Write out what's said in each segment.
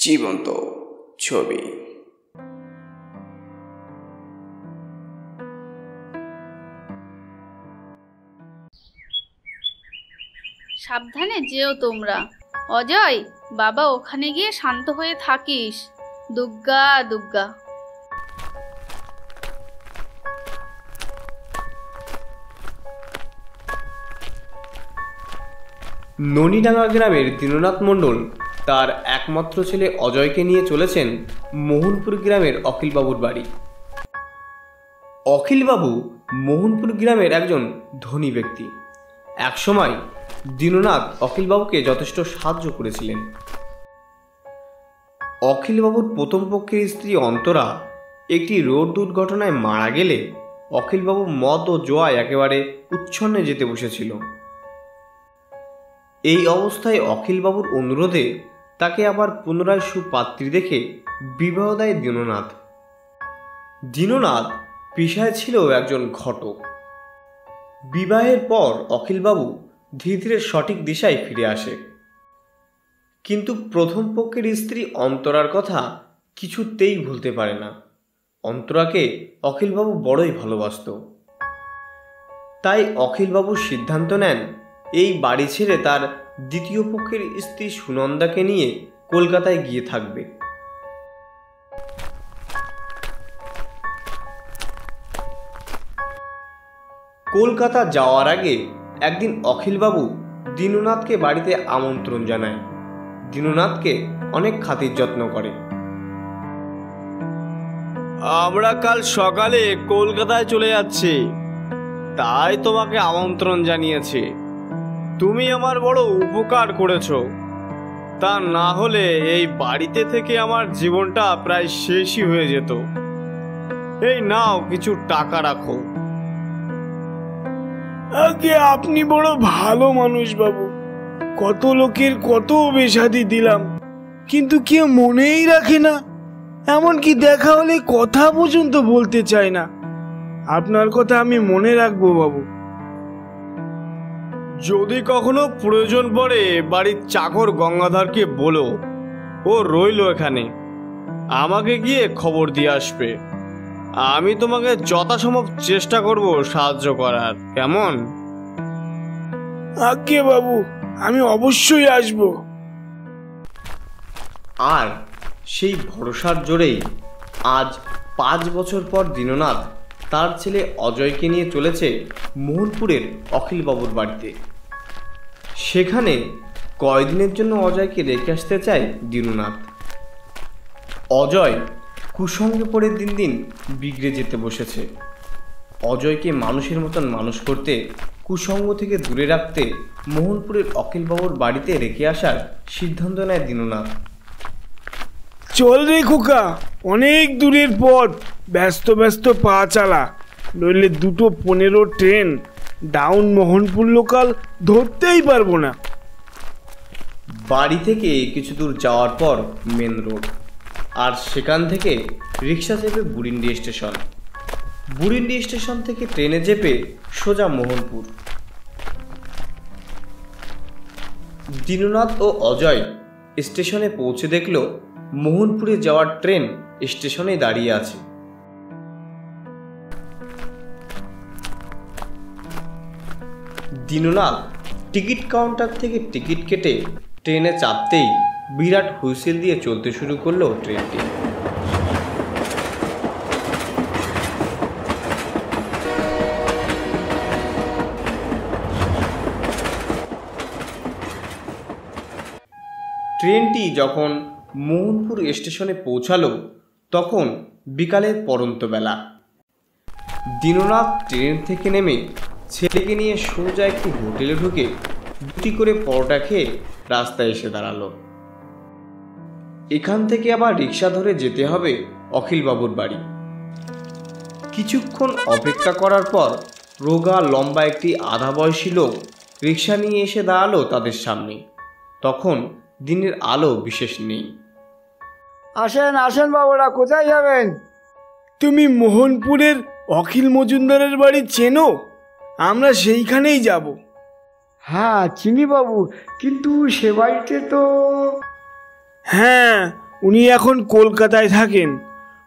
জীবন্ত ছবি। সাবধানে যেও তোমরা। অজয়, বাবা ওখানে গিয়ে শান্ত হয়ে থাকিস। দুর্গা দুর্গা। ননীডাঙ্গা গ্রামের দীননাথ মণ্ডল তার একমাত্র ছেলে অজয়কে নিয়ে চলেছেন মোহনপুর গ্রামের অখিলবাবুর বাড়ি। অখিলবাবু মোহনপুর গ্রামের একজন ধনী ব্যক্তি। একসময় দীননাথ অখিলবাবুকে যথেষ্ট সাহায্য করেছিলেন। অখিলবাবুর প্রথম পক্ষের স্ত্রী অন্তরা একটি রোড দুর্ঘটনায় মারা গেলে অখিলবাবু মদ ও জোয়ায় একেবারে উচ্ছন্নে যেতে বসেছিল। এই অবস্থায় অখিলবাবুর অনুরোধে তাকে আবার পুনরায় সুপাত্রী দেখে বিবাহ দেয় দীননাথ। দীননাথ পেশায় ছিল একজন ঘটক। বিবাহের পর অখিলবাবু ধীরে ধীরে সঠিক দিশায় ফিরে আসে, কিন্তু প্রথম পক্ষের স্ত্রী অন্তরার কথা কিছুতেই ভুলতে পারে না। অন্তরাকে অখিলবাবু বড়ই ভালোবাসত। তাই অখিলবাবু সিদ্ধান্ত নেন এই বাড়ি ছেড়ে তার দ্বিতীয় পক্ষের স্ত্রী সুনন্দাকে নিয়ে কলকাতায় গিয়ে থাকবে। কলকাতা যাওয়ার আগে একদিন অখিলবাবু দীননাথকে বাড়িতে আমন্ত্রণ জানায়। দীননাথকে অনেক খাতির যত্ন করে। আমরা কাল সকালে কলকাতায় চলে যাচ্ছি, তাই তোমাকে আমন্ত্রণ জানিয়েছি। তুমি আমার বড় উপকার করেছো, তা না হলে এই বাড়িতে থেকে আমার জীবনটা প্রায় শেষই হয়ে যেত। এই নাও, কিছু টাকা রাখো। আগে আপনি বড় ভালো মানুষ বাবু। কত লোকের কত বেশাদি দিলাম, কিন্তু কেউ মনেই রাখে না। এমনকি দেখা হলে কথা পর্যন্ত বলতে চায় না। আপনার কথা আমি মনে রাখবো বাবু। যদি কখনো প্রয়োজন পড়ে বাড়ির চাকর গঙ্গাধরকে বলো, ও রইল এখানে, আমাকে গিয়ে খবর দিয়ে আসবে। আমি তোমাকে যথাসম্ভব চেষ্টা করব সাহায্য করার, কেমন? আজ্ঞে বাবু, আমি অবশ্যই আসব। আর সেই ভরসার জোরেই আজ 5 বছর পর দীননাথ তার ছেলে অজয়কে নিয়ে চলেছে মোহনপুরের অখিলবাবুর বাড়িতে। সেখানে কয়দিনের জন্য অজয়কে রেখে আসতে চায় দীননাথ। অজয় কুসঙ্গে পড়ে দিন দিন বিগড়ে যেতে বসেছে। অজয়কে মানুষের মতন মানুষ করতে, কুসঙ্গ থেকে দূরে রাখতে মোহনপুরের অখিলবাবুর বাড়িতে রেখে আসার সিদ্ধান্ত নেয় দীননাথ। চল রে খোকা, অনেক দূরের পথ, ব্যস্ত ব্যস্ত পা চালা, নইলে 2:15 ট্রেন ডাউন মোহনপুর লোকাল ধরতেই পারবো না। বাড়ি থেকে কিছু দূর যাওয়ার পর মেন রোড, আর সেখান থেকে রিক্সা চেপে বুড়িন্ডি স্টেশন। বুড়িন্ডি স্টেশন থেকে ট্রেনে চেপে সোজা মোহনপুর। দীননাথ ও অজয় স্টেশনে পৌঁছে দেখল মোহনপুরে যাওয়ার ট্রেন স্টেশনে দাঁড়িয়ে আছে। দীননাথ টিকিট কাউন্টার থেকে টিকিট কেটে ট্রেনে চাপতেই বিরাট হুইসেল দিয়ে চলতে শুরু করলো ট্রেনটি। ট্রেনটি যখন মোহনপুর স্টেশনে পৌঁছালো তখন বিকালের পরন্ত বেলা। দীননাথ ট্রেন থেকে নেমে ছেলেকে নিয়ে সোজা একটি হোটেলে ঢুকে 2টি করে পরোটা খেয়ে রাস্তায় এসে দাঁড়ালো। এখান থেকে আবার রিক্সা ধরে যেতে হবে অখিলবাবুর বাড়ি। কিছুক্ষণ অপেক্ষা করার পর রোগা লম্বা একটি আধা বয়সী লোক রিক্সা নিয়ে এসে দাঁড়ালো তাদের সামনে। তখন দিনের আলো বিশেষ নেই। আসেন আসেন বাবুরা, কোথায় যাবেন? তুমি মোহনপুরের অখিল মজুমদারের বাড়ি চেনো? আমরা সেইখানেই যাব। হ্যাঁ চিনি বাবু, কিন্তু সে বাড়িতে তো... হ্যাঁ, উনি এখন কলকাতায় থাকেন।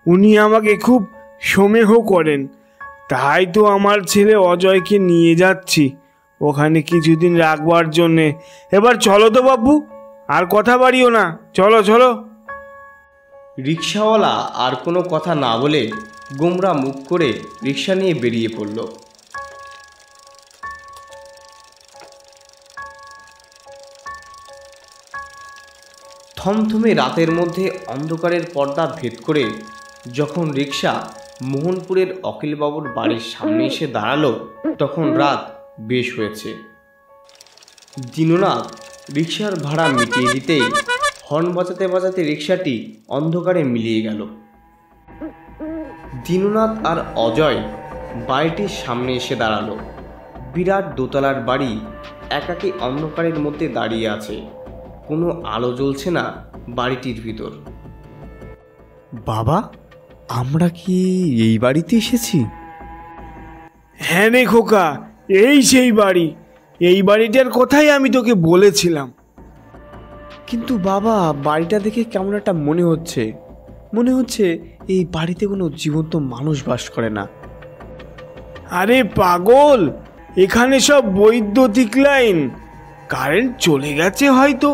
উনি আমাকে খুব স্নেহ করেন, তাই তো আমার ছেলে অজয়কে নিয়ে যাচ্ছি ওখানে কিছুদিন রাখবার জন্যে। এবার চলো তো বাবু, আর কথা বাড়িও না, চলো চলো। রিক্সাওয়ালা আর কোনো কথা না বলে গোমরা মুখ করে রিক্সা নিয়ে বেরিয়ে পড়ল। থমথমে রাতের মধ্যে অন্ধকারের পর্দা ভেদ করে যখন রিক্সা মোহনপুরের অখিলবাবুর বাড়ির সামনে এসে দাঁড়ালো, তখন রাত বেশ হয়েছে। দীননাথ রিক্সার ভাড়া মিটিয়ে দিতেই হর্ন বাজাতে বাজাতে রিক্সাটি অন্ধকারে মিলিয়ে গেল। দীননাথ আর অজয় বাড়িটির সামনে এসে দাঁড়ালো। বিরাট দোতলার বাড়ি একাকী অন্ধকারের মধ্যে দাঁড়িয়ে আছে, কোনো আলো জ্বলছে না বাড়িটির ভিতর। বাবা, আমরা কি এই বাড়িতে এসেছি? হ্যাঁ রে খোকা, এই সেই বাড়ি। এই বাড়িটার কথাই আমি তোকে বলেছিলাম। কিন্তু বাবা, বাড়িটা দেখে কেমন একটা মনে হচ্ছে এই বাড়িতে কোনো জীবন্ত মানুষ বাস করে না। আরে পাগল, এখানে সব বৈদ্যুতিক লাইন, কারেন্ট চলে গেছে হয়তো,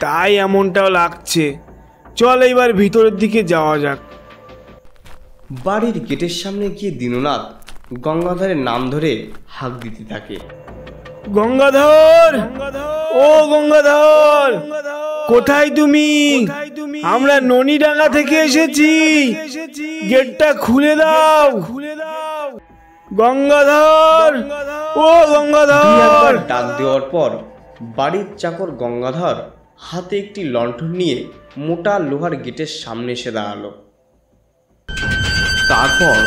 তাই এমনটাও লাগছে। চল এবার ভিতরের দিকে যাওয়া যাক। বাড়ির গেটের সামনে গিয়ে দীননাথ গঙ্গাধরের নাম ধরে হাঁক দিতে থাকে। গঙ্গাধর, ও গঙ্গাধর, কোথায় তুমি? আমরা ননিডাঙ্গা থেকে এসেছি, গেটটা খুলে দাও। গঙ্গাধর, ও গঙ্গাধর। ডাক দেওয়ার পর বাড়ির চাকর গঙ্গাধর হাতে একটি লণ্ঠন নিয়ে মোটা লোহার গেটের সামনে এসে দাঁড়ালো। তারপর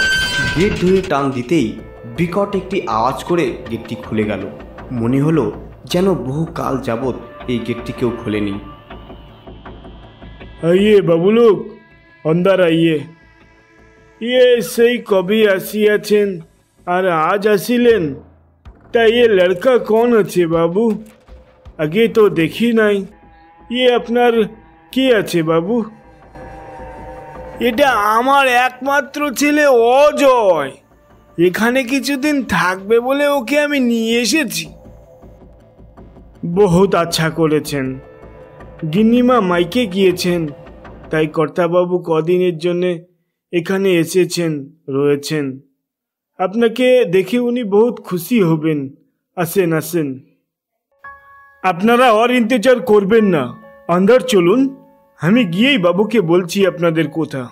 গেট ধরে টান দিতেই বিকট একটি আওয়াজ করে গেটটি খুলে গেল। মনে হলো যেন বহু কাল যাবৎ এই গেটটি কেউ খোলেনি। आइए बाबू लोग, अंदर आइए। ये सही कभी आसियाছেন আর আজ আসিলেন? তা ये लड़का कौन আছে বাবু? আগে তো দেখি নাই। ये আপনার কি আছে বাবু? এটা আমার একমাত্র ছেলে অজয়। এখানে কিছুদিন থাকবে বলে ওকে আমি নিয়ে এসেছি। বহুত আচ্ছা করেছেন। গিন্নিমা মাইকে গিয়েছেন, তাই কর্তাবাবু কদিনের জন্য এখানে এসেছেন, রয়েছেন। আপনাকে দেখে উনি বহুত খুশি হবেন। আসেন আসেন। আপনারা আর ইন্তজার করবেন না, আন্দার চলুন। আমি গিয়েই বাবুকে বলছি আপনাদের কথা।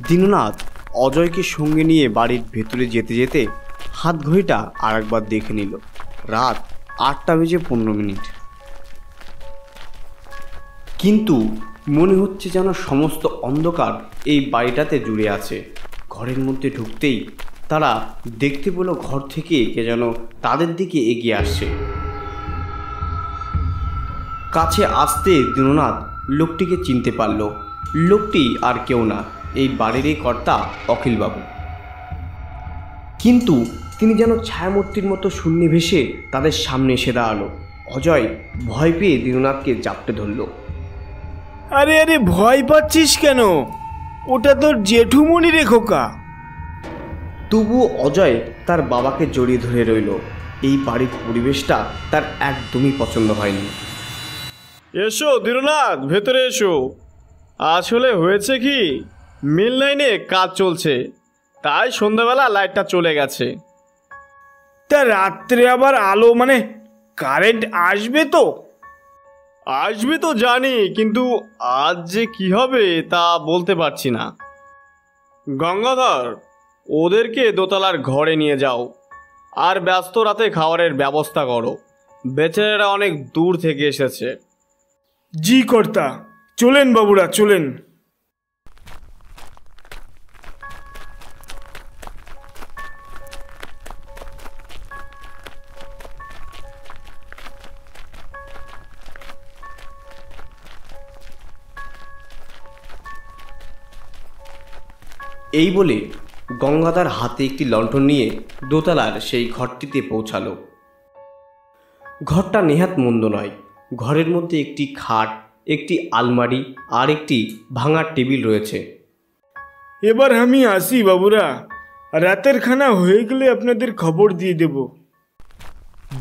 দীননাথ অজয়কে সঙ্গে নিয়ে বাড়ির ভেতরে যেতে যেতে হাত ঘড়িটা আর একবার দেখে নিল। রাত 8:15। কিন্তু মনে হচ্ছে যেন সমস্ত অন্ধকার এই বাড়িটাতে জুড়ে আছে। ঘরের মধ্যে ঢুকতেই তারা দেখতে পেল ঘর থেকে কে যেন তাদের দিকে এগিয়ে আসছে। কাছে আসতে দীননাথ লোকটিকে চিনতে পারল। লোকটি আর কেউ না, এই বাড়িরই কর্তা অখিলবাবু। কিন্তু তিনি যেন ছায়ামূর্তির মতো শূন্য ভেসে তাদের সামনে এসে দাঁড়ালো। অজয় ভয় পেয়ে দীননাথকে জাপটে ধরল। আরে আরে, ভয় পাচ্ছিস কেন? ওটা তোর জেঠুমণি রে খোকা। তবুও অজয় তার বাবাকে জড়িয়ে ধরে রইল। এই বাড়ির পরিবেশটা তার একদমই পছন্দ হয়নি। এসো দীননাথ, ভেতরে এসো। আসলে হয়েছে কি, মিল লাইনে কাজ চলছে, তাই সন্ধ্যাবেলা লাইটটা চলে গেছে। তা রাত্রে আবার আলো মানে কারেন্ট আসবে তো? আসবে তো জানি, কিন্তু আজ যে কি হবে তা বলতে পারছি না। গঙ্গাধর, ওদেরকে দোতলার ঘরে নিয়ে যাও, আর ব্যস্ত রাতে খাবারের ব্যবস্থা করো। বেচারারা অনেক দূর থেকে এসেছে। জি কর্তা, চলেন বাবুরা চলেন। এই বলে গঙ্গাধর হাতে একটি লণ্ঠন নিয়ে দোতলার সেই ঘরটিতে পৌঁছালো। ঘরটা নেহাত মন্দ নয়, ঘরের মধ্যে একটি খাট, একটি আলমারি আর একটি ভাঙা টেবিল রয়েছে। এবার আমি আসি বাবুরা, রাতের খানা হয়ে গেলে আপনাদের খবর দিয়ে দেব।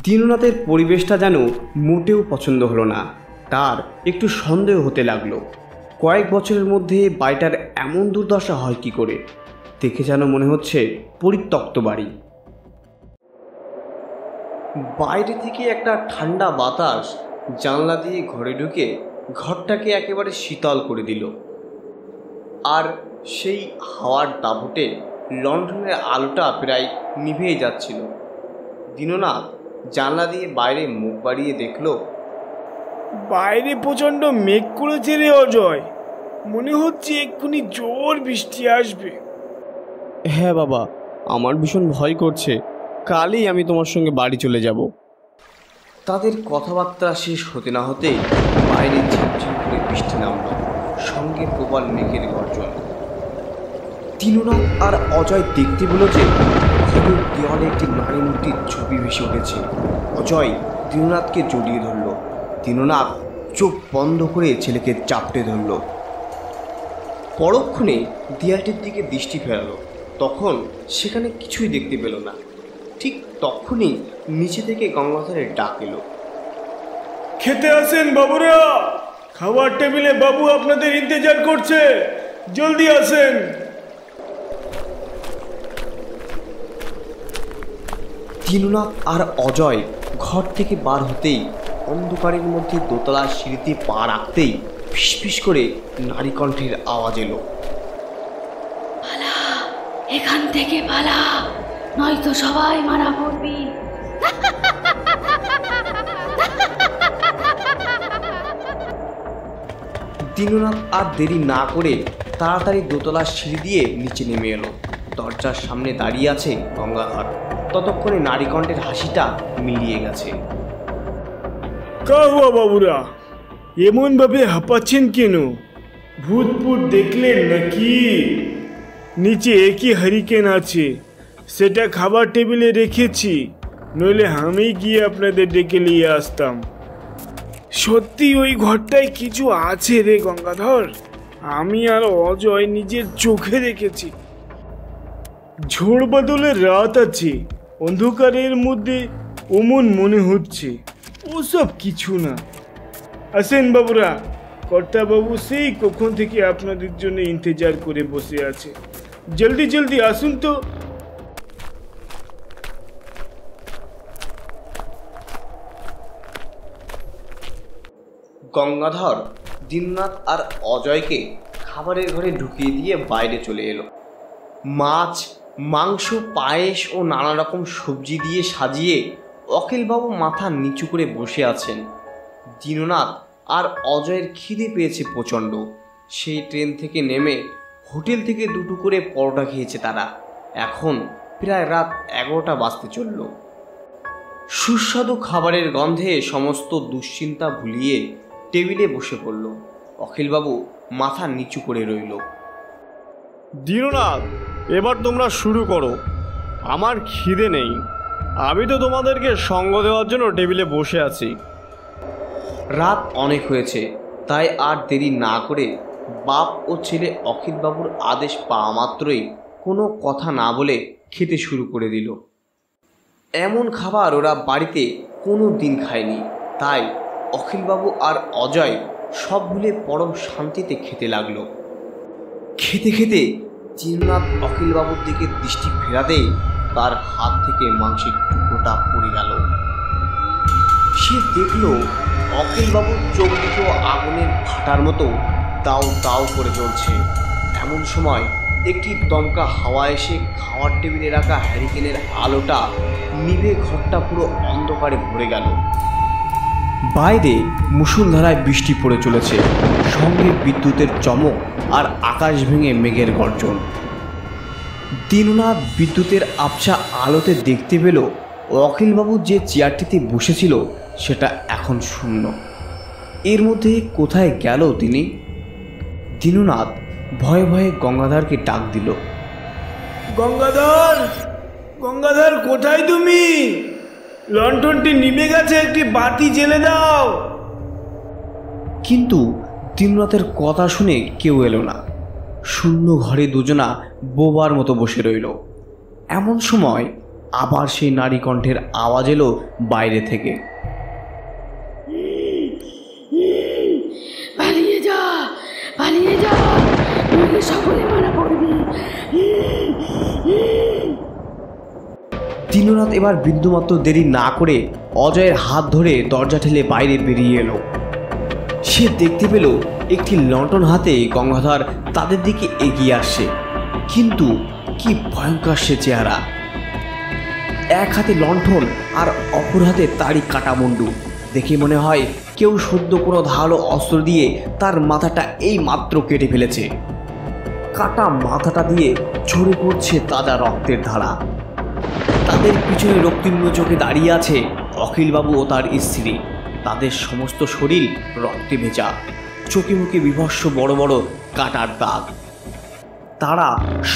দীননাথের পরিবেশটা যেন মোটেও পছন্দ হলো না। তার একটু সন্দেহ হতে লাগলো, কয়েক বছরের মধ্যে বাড়িটার এমন দুর্দশা হয় কি করে। দেখে যেন মনে হচ্ছে পরিত্যক্ত বাড়ি। বাইরে থেকে একটা ঠান্ডা বাতাস জানলা দিয়ে ঘরে ঢুকে ঘরটাকে একেবারে শীতল করে দিল। আর সেই হাওয়ার দাপটে লণ্ঠনের আলোটা প্রায় নিভেই যাচ্ছিল। দীননাথ জানলা দিয়ে বাইরে মুখ বাড়িয়ে দেখল, বাইরে প্রচন্ড মেঘ করেছে রে অজয়, মনে হচ্ছে এক্ষুনি জোর বৃষ্টি আসবে। হ্যাঁ বাবা, আমার ভীষণ ভয় করছে। কালই আমি তোমার সঙ্গে বাড়ি চলে যাব। তাদের কথাবার্তা শেষ হতে না হতেই বাইরে ঝিমঝিম করে বৃষ্টি নামল, সঙ্গে প্রবল মেঘের গর্জন। দীননাথ আর অজয় দেখতে পেল যে ঘরের দেওয়ালে একটি নারী মূর্তির ছবি ভেসে উঠেছে। অজয় দীননাথকে জড়িয়ে ধরল। দীননাথ চোখ বন্ধ করে ছেলেকে চাপটে ধরল। পরক্ষণে দেয়ালটির দিকে দৃষ্টি ফেরালো, তখন সেখানে কিছুই দেখতে পেল না। ঠিক তখনই নিচে থেকে গঙ্গাধরের ডাক এলো, খেতে আসেন বাবুরা, খাবার টেবিলে বাবু আপনাদের ইন্তজার করছে, জলদি আসেন। দীননাথ আর অজয় ঘর থেকে বার হতেই অন্ধকারের মধ্যে দোতলার সিঁড়িতে পা রাখতেই ফিসফিস করে নারী কণ্ঠের আওয়াজ এলো, পালা, এখান থেকে পালা, নয়তো সবাই মারা পড়বি। দীননাথ আর দেরি না করে তাড়াতাড়ি দোতলার সিঁড়ি দিয়ে নিচে নেমে এলো। দরজার সামনে দাঁড়িয়ে আছে গঙ্গাধর। ততক্ষণে নারী কণ্ঠের হাসিটা মিলিয়ে গেছে। কা হুয়া বাবুরা, এমন ভাবে হাঁপাচ্ছেন কেন? ভূতপুর দেখলেন নাকি? নিচে একই হারিকেন আছে, সেটা খাবার টেবিলে রেখেছি, নইলে আমি গিয়ে আপনাদের ডেকে নিয়ে আসতাম। সত্যি ওই ঘরটায় কিছু আছে রে গঙ্গাধর, আমি আর অজয় নিজের চোখে দেখেছি। ঝড় বাদলের রাত আছে, অন্ধকারের মধ্যে অমন মনে হচ্ছে। ওসব কিছু না। আসেন বাবুরা, কর্তা বাবু সেই কখন থেকে আপনাদের জন্য ইন্তজার করে বসে আছে, জলদি জলদি আসুন তো। গঙ্গাধর দীননাথ আর অজয়কে খাবারের ঘরে ঢুকিয়ে দিয়ে বাইরে চলে এলো। মাছ, মাংস, পায়েস ও নানা রকম সবজি দিয়ে সাজিয়ে অখিলবাবু মাথা নিচু করে বসে আছেন। দীননাথ আর অজয়ের খিদে পেয়েছে প্রচণ্ড। সেই ট্রেন থেকে নেমে হোটেল থেকে দুটো করে পরোটা খেয়েছে তারা। এখন প্রায় রাত 11টা বাজতে চলল। সুস্বাদু খাবারের গন্ধে সমস্ত দুশ্চিন্তা ভুলিয়ে টেবিলে বসে পড়ল। অখিলবাবু মাথা নিচু করে রইল। দীননাথ, এবার তোমরা শুরু করো, আমার খিদে নেই। আমি তো তোমাদেরকে সঙ্গ দেওয়ার জন্য টেবিলে বসে আছি। রাত অনেক হয়েছে, তাই আর দেরি না করে বাপ ও ছেলে অখিলবাবুর আদেশ পাওয়া মাত্রই কোনো কথা না বলে খেতে শুরু করে দিল। এমন খাবার ওরা বাড়িতে কোনো দিন খায়নি, তাই অখিলবাবু আর অজয় সব ভুলে পরম শান্তিতে খেতে লাগলো। খেতে খেতে দীননাথ অখিলবাবুর দিকে দৃষ্টি ফেরাতেই তার হাত থেকে মাংসের টুকরোটা পড়ে গেল। সে দেখল অখিলবাবুর চোখ দুটো আগুনের ফাটার মতো দাও দাও করে জ্বলছে। এমন সময় একটি দমকা হাওয়া এসে খাওয়ার টেবিলে রাখা হ্যারিকেনের আলোটা নিভে ঘরটা পুরো অন্ধকারে ভরে গেল। বাইরে মুষলধারায় বৃষ্টি পড়ে চলেছে, সঙ্গে বিদ্যুতের চমক আর আকাশ ভেঙে মেঘের গর্জন। দীননাথ বিদ্যুতের আবছা আলোতে দেখতে পেল অখিলবাবু যে চেয়ারটিতে বসেছিল সেটা এখন শূন্য। এর মধ্যে কোথায় গেল তিনি? দীননাথ ভয়ে ভয়ে গঙ্গাধরকে ডাক দিল, গঙ্গাধর, গঙ্গাধর কোথায় তুমি? লণ্ঠনটি নিভে গেছে, একটি বাতি জ্বেলে দাও। কিন্তু দীননাথের কথা শুনে কেউ এলো না। শূন্য ঘরে দুজনা বোবার মতো বসে রইল। এমন সময় আবার সেই নারী কণ্ঠের আওয়াজ এলো বাইরে থেকে। পালিয়ে যা, পালিয়ে যা, নইলে সকলে মারা পড়বি। দীননাথ এবার বিন্দুমাত্র দেরি না করে অজয়ের হাত ধরে দরজা ঠেলে বাইরে বেরিয়ে এলো। সে দেখতে পেল একটি লণ্ঠন হাতে গঙ্গাধর তাদের দিকে এগিয়ে আসছে। কিন্তু কি ভয়ঙ্কর সে চেহারা! এক হাতে লণ্ঠন আর অপর হাতে তারই কাটা মুন্ডু। দেখে মনে হয় কেউ সদ্য কোনো ধারালো অস্ত্র দিয়ে তার মাথাটা এই মাত্র কেটে ফেলেছে। কাটা মাথাটা দিয়ে ঝরে পড়ছে তাজা রক্তের ধারা। তাদের পিছনে রক্তিম চোখে দাঁড়িয়ে আছে অখিলবাবু ও তার স্ত্রী। তাদের সমস্ত শরীর রক্তে ভেজা, চোখে মুখে বিভৎস বড় বড় কাটার দাগ। তারা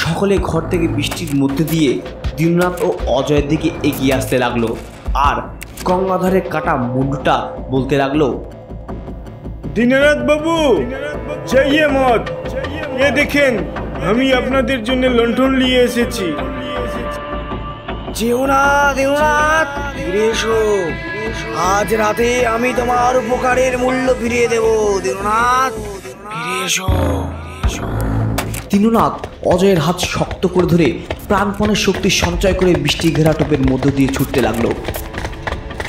সকলে ঘর থেকে বৃষ্টির মধ্যে দিয়ে দীননাথ ও অজয়ের দিকে এগিয়ে আসতে লাগলো। আর গঙ্গাধরের কাটা মুন্ডুটা বলতে লাগলো, দীননাথ বাবু, চাইয়ে মত, এ দেখেন আমি আপনাদের জন্য লণ্ঠন নিয়ে এসেছি। যেও না দেওনাথ, ফিরে এসো। আজ রাতে আমি তোমার উপকারের মূল্য ফিরিয়ে দেব। দেওনাথ, ফিরে এসো। দীননাথ অজয়ের হাত শক্ত করে ধরে প্রাণপণের শক্তি সঞ্চয় করে বৃষ্টি ঘেরা টোপের মধ্য দিয়ে ছুটতে লাগলো।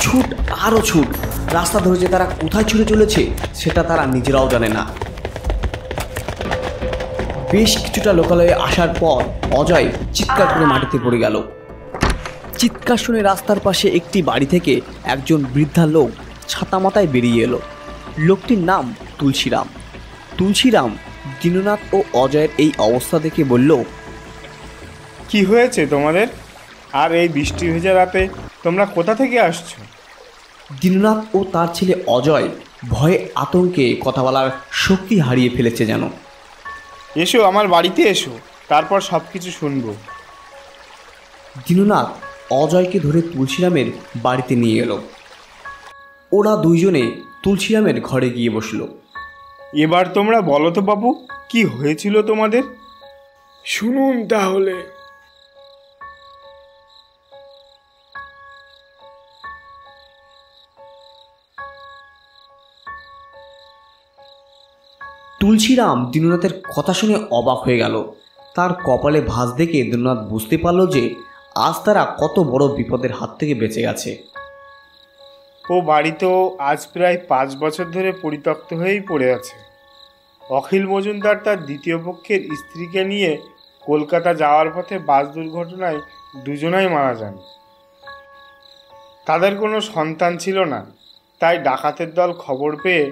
ছুট আরও ছুট। রাস্তা ধরে যে তারা কোথায় ছুটে চলেছে সেটা তারা নিজেরাও জানে না। বেশ কিছুটা লোকালয়ে আসার পর অজয় চিৎকার করে মাটিতে পড়ে গেল। চিৎকার শুনে রাস্তার পাশে একটি বাড়ি থেকে একজন বৃদ্ধা লোক ছাতা মাথায় বেরিয়ে এলো। লোকটির নাম তুলসীরাম। তুলসীরাম দীননাথ ও অজয়ের এই অবস্থা দেখে বলল, কি হয়েছে তোমাদের? আর এই বৃষ্টি ভেজা রাতে তোমরা কোথা থেকে আসছো? দীননাথ ও তার ছেলে অজয় ভয়ে আতঙ্কে কথা বলার শক্তি হারিয়ে ফেলেছে যেন। এসো, আমার বাড়িতে এসো, তারপর সব কিছু শুনবো। দীননাথ অজয়কে ধরে তুলসীরামের বাড়িতে নিয়ে এলো। ওরা দুইজনে তুলসীরামের ঘরে গিয়ে বসলো। এবার তোমরা বলো তো বাবু, কি হয়েছিল তোমাদের? শুনুন তাহলে। তুলসীরাম দীননাথের কথা শুনে অবাক হয়ে গেল। তার কপালে ভাঁজ দেখে দীননাথ বুঝতে পারল যে আজ তারা কত বড় বিপদের হাত থেকে বেঁচে গেছে। ও বাড়ি তো আজ প্রায় 5 বছর ধরে পরিত্যক্ত হয়েই পড়ে আছে। অখিল মজুমদার তার দ্বিতীয় পক্ষের স্ত্রীকে নিয়ে কলকাতা যাওয়ার পথে বাস দুর্ঘটনায় দুজনাই মারা যান। তাদের কোনো সন্তান ছিল না, তাই ডাকাতের দল খবর পেয়ে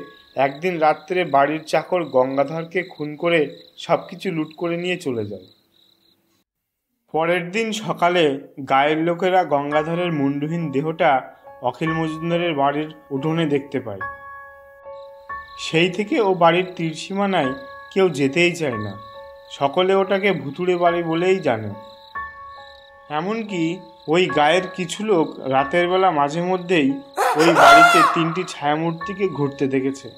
একদিন রাত্রে বাড়ির চাকর গঙ্গাধরকে খুন করে সব কিছু লুট করে নিয়ে চলে যায়। পরের দিন সকালে গায়ের লোকেরা গঙ্গাধরের মুন্ডুহীন দেহটা অখিল মজুমদারের বাড়ির উঠোনে দেখতে পায়। সেই থেকে ও বাড়ির তীরসীমানায় কেউ যেতেই চায় না। সকলে ওটাকে ভুতুড়ে বাড়ি বলেই জানে। এমনকি ওই গায়ের কিছু লোক রাতের বেলা মাঝে মধ্যেই ওই বাড়িতে 3টি ছায়ামূর্তিকে ঘুরতে দেখেছে।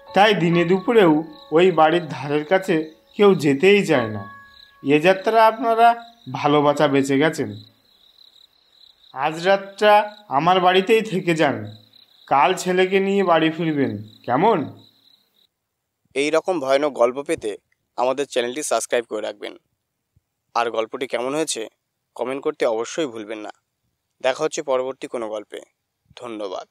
তাই দিনে দুপুরেও ওই বাড়ির ধারের কাছে কেউ যেতেই চায় না। এ যাত্রা আপনারা ভালো বাঁচা বেঁচে গেছেন। আজ রাতটা আমার বাড়িতেই থেকে যান, কাল ছেলেকে নিয়ে বাড়ি ফিরবেন, কেমন? এই রকম ভয়ানক গল্প পেতে আমাদের চ্যানেলটি সাবস্ক্রাইব করে রাখবেন। আর গল্পটি কেমন হয়েছে কমেন্ট করতে অবশ্যই ভুলবেন না। দেখা হচ্ছে পরবর্তী কোনো গল্পে। ধন্যবাদ।